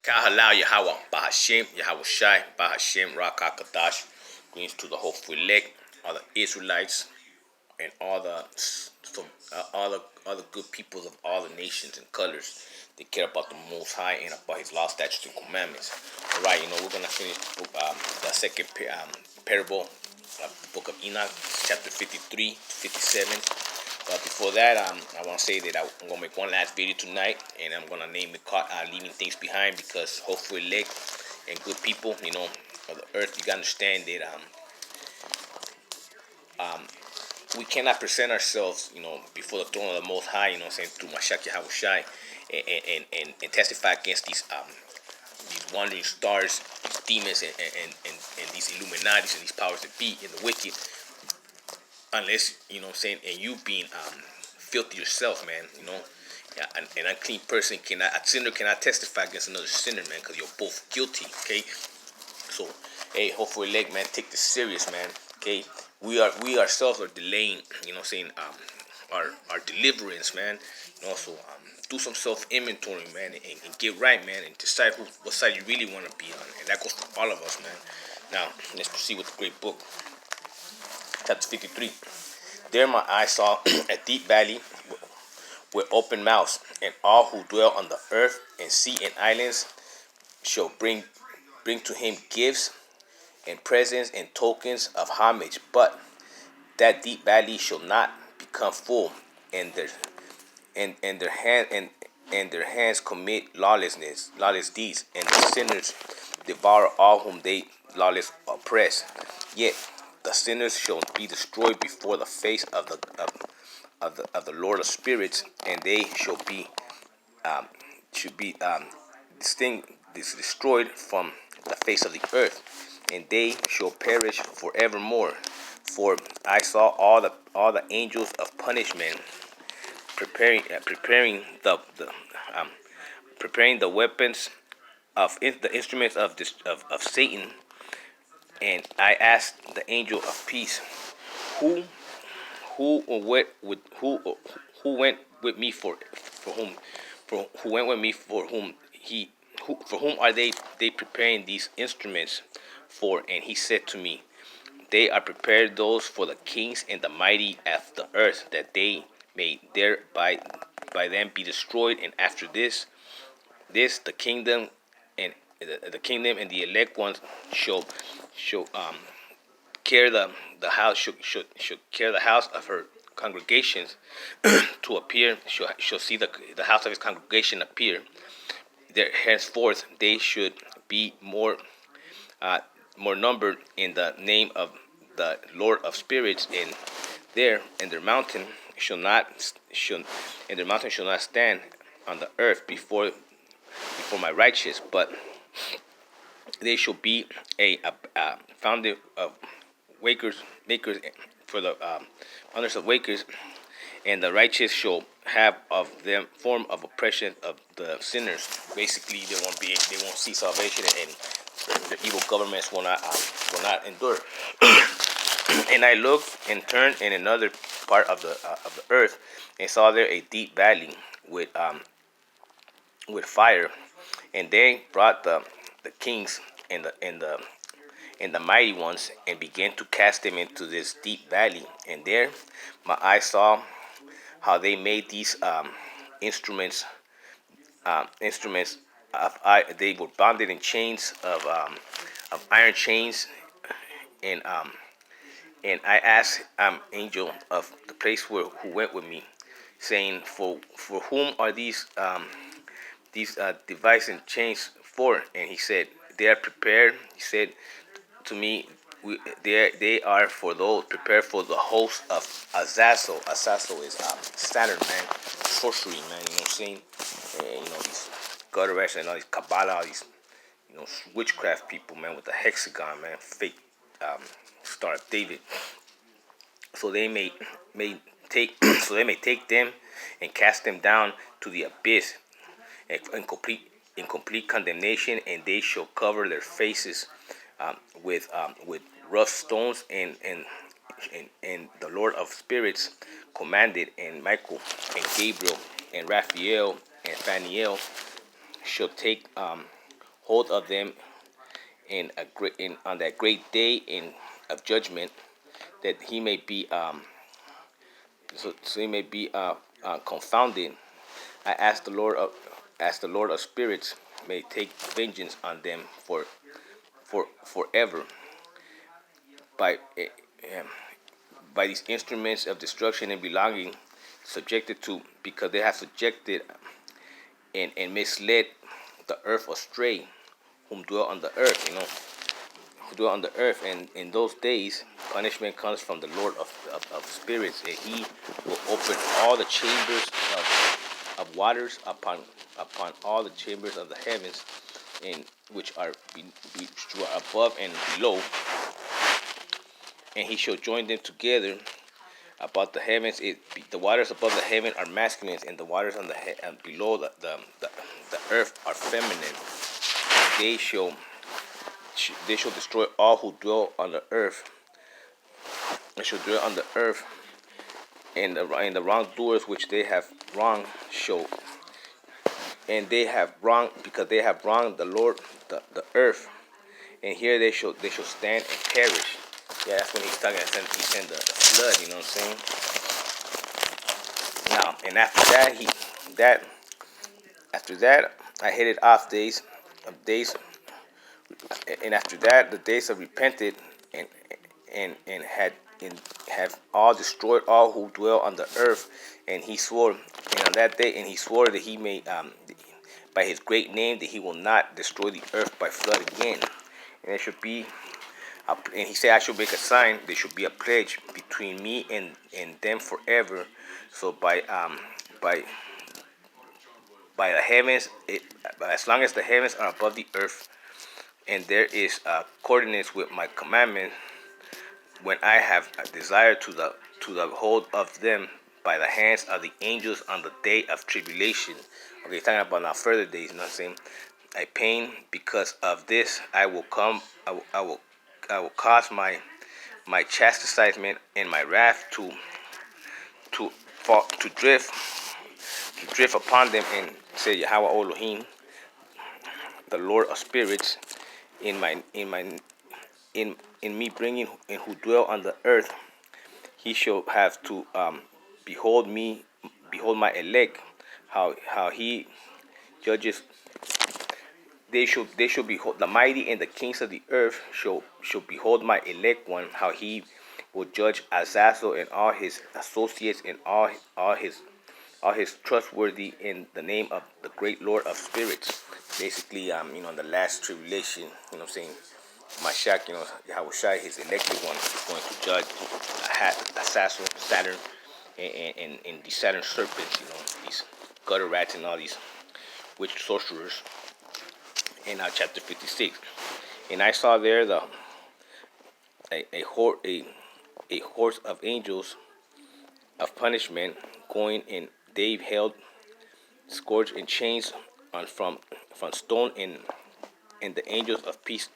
Kahalau Yahweh Bahashem, Yahweh Shai, Bahashem, Rakakadash, greetings to the hopeful elect, all the Israelites, and all the good peoples of all the nations and colors that care about the Most High and about His law, statutes, and commandments. All right, we're gonna finish the second parable of the book of Enoch, chapter 53 to 57. But before that, I want to say that I'm gonna make one last video tonight, and I'm gonna name it "Leaving Things Behind," because hopefully, elect and good people, of the earth, you gotta understand that we cannot present ourselves, before the throne of the Most High, saying through Mashak Yahushai, and testify against these wandering stars, these demons, and these Illuminatis and these powers that be and the wicked, unless and you being filthy yourself, man. Yeah, an unclean person cannot, a sinner cannot testify against another sinner, man, because you're both guilty. Okay, so hey, hopefully, leg, man, take this serious, man. Okay, we ourselves are delaying, our deliverance, man. So do some self inventory, man, and get right, man, and decide what side you really want to be on, and that goes for all of us, man. Now let's proceed with the great book. Chapter 53. There my eyes saw a deep valley with open mouths, and all who dwell on the earth and sea and islands shall bring to him gifts and presents and tokens of homage. But that deep valley shall not become full, and their hands commit lawless deeds, and the sinners devour all whom they lawless oppress. Yet the sinners shall be destroyed before the face of the Lord of spirits, and they shall be destroyed from the face of the earth, and they shall perish forevermore. For I saw all the angels of punishment preparing the weapons of the instruments of Satan. And I asked the angel of peace, who went with me for whom are they preparing these instruments for? And he said to me, they are prepared those for the kings and the mighty of the earth, that they may thereby by them be destroyed. And after this the kingdom and the elect ones shall carry the house should carry the house of her congregations to appear, shall see the house of his congregation appear. There henceforth they should be more numbered in the name of the Lord of spirits, and their mountain shall not stand on the earth before my righteous, but they shall be a founded of makers for the founders of wakers, and the righteous shall have of them form of oppression of the sinners. Basically, they won't see salvation, and the evil governments will not endure. And I looked and turned in another part of the earth, and saw there a deep valley with fire, and they brought the kings and the mighty ones, and began to cast them into this deep valley. And there my eyes saw how they made these instruments of they were bonded in chains of iron chains. And I asked angel of the place who went with me, saying, for whom are these devices and chains for? And he said, they are prepared. He said to me, they are for those prepared for the host of Azazel. Azazel is Saturn, man, sorcery, man. You know what I'm saying? And, these gutter rats and all these Kabbalah, all these witchcraft people, man, with the hexagon, man, fake Star of David. So they may take them and cast them down to the abyss in complete condemnation, and they shall cover their faces with rough stones. And the Lord of spirits commanded, and Michael and Gabriel and Raphael and Faniel shall take hold of them on that great day of judgment, that he may be so he may be confounded. I ask the Lord of spirits may take vengeance on them forever by by these instruments of destruction and belonging subjected to, because they have subjected and misled the earth astray, whom dwell on the earth, who dwell on the earth. And in those days, punishment comes from the Lord of spirits, and he will open all the chambers of waters upon all the chambers of the heavens, and which are above and below, and he shall join them together about the heavens. The waters above the heaven are masculine, and the waters on the below the earth are feminine. They shall destroy all who dwell on the earth. They shall dwell on the earth, and the wrongdoers which they have wronged shall. And they have wronged, because they have wronged the Lord, the earth. And here they shall stand and perish. Yeah, that's when he's talking. He sent the flood. You know what I'm saying? Now, and after that, I headed off days, and after that, the days of repented, and have all destroyed all who dwell on the earth. And he swore, and on that day, and he swore that he may, by his great name, that he will not destroy the earth by flood again. And it should be, and he said, I shall make a sign. There should be a pledge between me and them forever. So by the heavens, as long as the heavens are above the earth, and there is coordinates with my commandment, when I have a desire to the hold of them by the hands of the angels on the day of tribulation. Okay, talking about now further days. You know what I'm saying? I pain because of this. I will cause my chastisement and my wrath to drift upon them, and say Yahweh Elohim, the Lord of spirits, in me bringing, and who dwell on the earth. He shall have to behold my elect, how he judges. They shall behold the mighty, and the kings of the earth shall behold my elect one, how he will judge Azazel and all his associates, and all his trustworthy, in the name of the great Lord of spirits. Basically, in the last tribulation, you know what I'm saying, Mashiach, Yahushua, his elected one, is going to judge Azazel, Saturn, and the Saturn serpents, these gutter rats and all these witch sorcerers. In chapter 56, and I saw there a horse of angels of punishment going, and they held scourged in chains from stone, and the angels of peace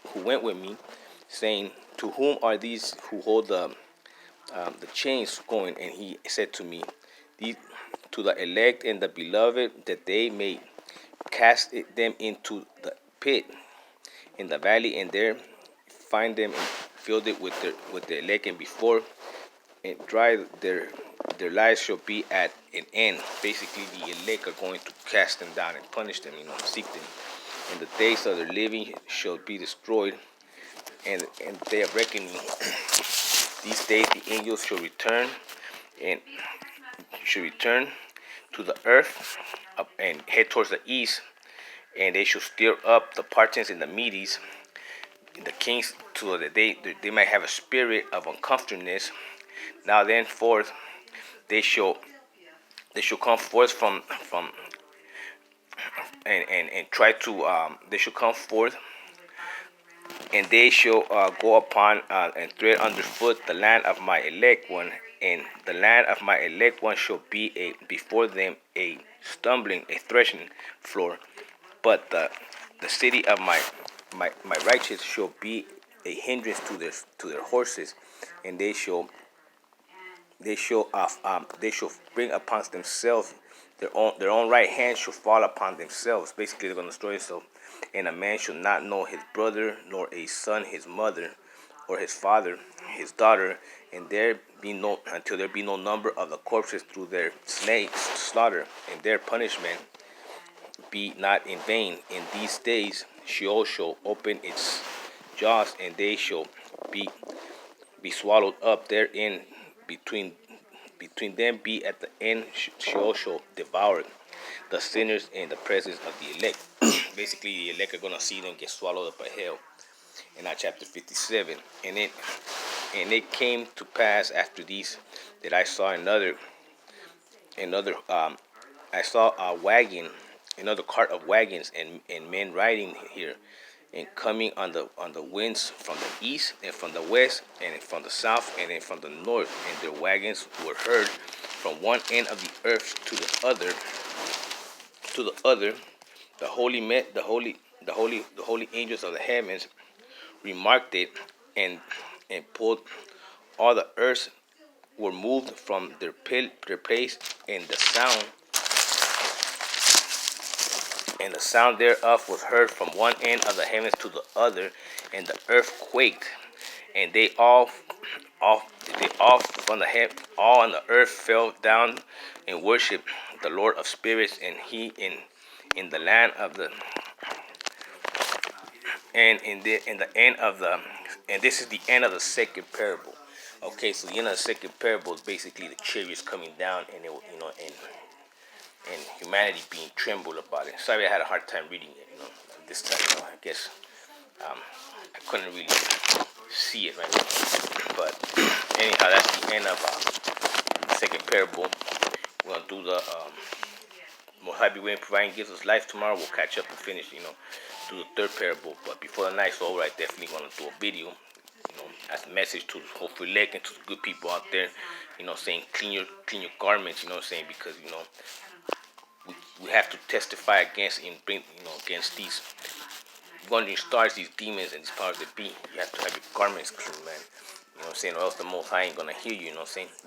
who went with me, saying, to whom are these who hold the chains going? And he said to me, to the elect and the beloved, that they may cast them into the pit in the valley, and there find them, and filled it with their elect, and before and dry their lives shall be at an end. Basically, the elect are going to cast them down and punish them, seek them. And the days of their living shall be destroyed, and day of reckoning. These days the angels shall return, and to the earth, and head towards the east, and they shall stir up the Parthians and the Medes, and the kings, so that they might have a spirit of uncomfortableness. Now then forth they shall come forth from and try to they shall come forth, and they shall go upon and tread underfoot the land of my elect one, and the land of my elect one shall be before them a stumbling, a threshing floor, but the city of my righteous shall be a hindrance to their horses, and they shall bring upon themselves their own right hand shall fall upon themselves. Basically, they're going to destroy themselves, And a man shall not know his brother, nor a son his mother, or his father his daughter, and there be no until there be no number of the corpses through their slaughter, and their punishment be not in vain. In these days Sheol shall open its jaws, and they shall be swallowed up therein. Between them be at the end Sheol shall devour the sinners in the presence of the elect. Basically, the elect are gonna see them get swallowed up by hell. In that chapter 57, and it came to pass after these that I saw another I saw a wagon, another cart of wagons, and men riding here, and coming on the winds from the east and from the west and from the south and from the north, and their wagons were heard from one end of the earth to the other. The holy angels of the heavens remarked it, and pulled all the earths were moved from their place, and the sound thereof was heard from one end of the heavens to the other, and the earth quaked, and they all from the heaven, all on the earth fell down and worshipped the Lord of spirits, and he in the land of the and this is the end of the second parable. Okay, so the end of the second parable is basically the chariots coming down, and and humanity being trembled about it. Sorry, I had a hard time reading it. This time, I guess I couldn't really see it right now. But anyhow, that's the end of the second parable. We're gonna do the Most High be waiting, providing gives us life. Tomorrow we'll catch up and finish, do the third parable. But before the night's over, I definitely want to do a video, as a message to hopefully elect and to the good people out there, saying clean your garments, saying, because we have to testify against and bring, against these wandering stars, these demons, and these powers that be. You have to have your garments clean, man. Or else the Most High ain't gonna hear you.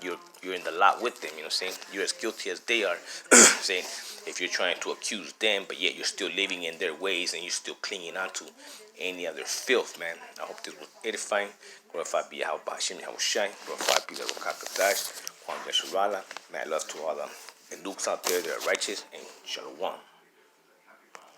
You're in the lot with them. You're as guilty as they are. Saying, if you're trying to accuse them, but yet you're still living in their ways, and you're still clinging on to any other filth, man. I hope this was edifying. Glorified be Yahweh Hashem Yahushai. Glorified be the Rokakadash, Juan Yeshurala. Man, love to all the nukes out there that are righteous, and Shalom.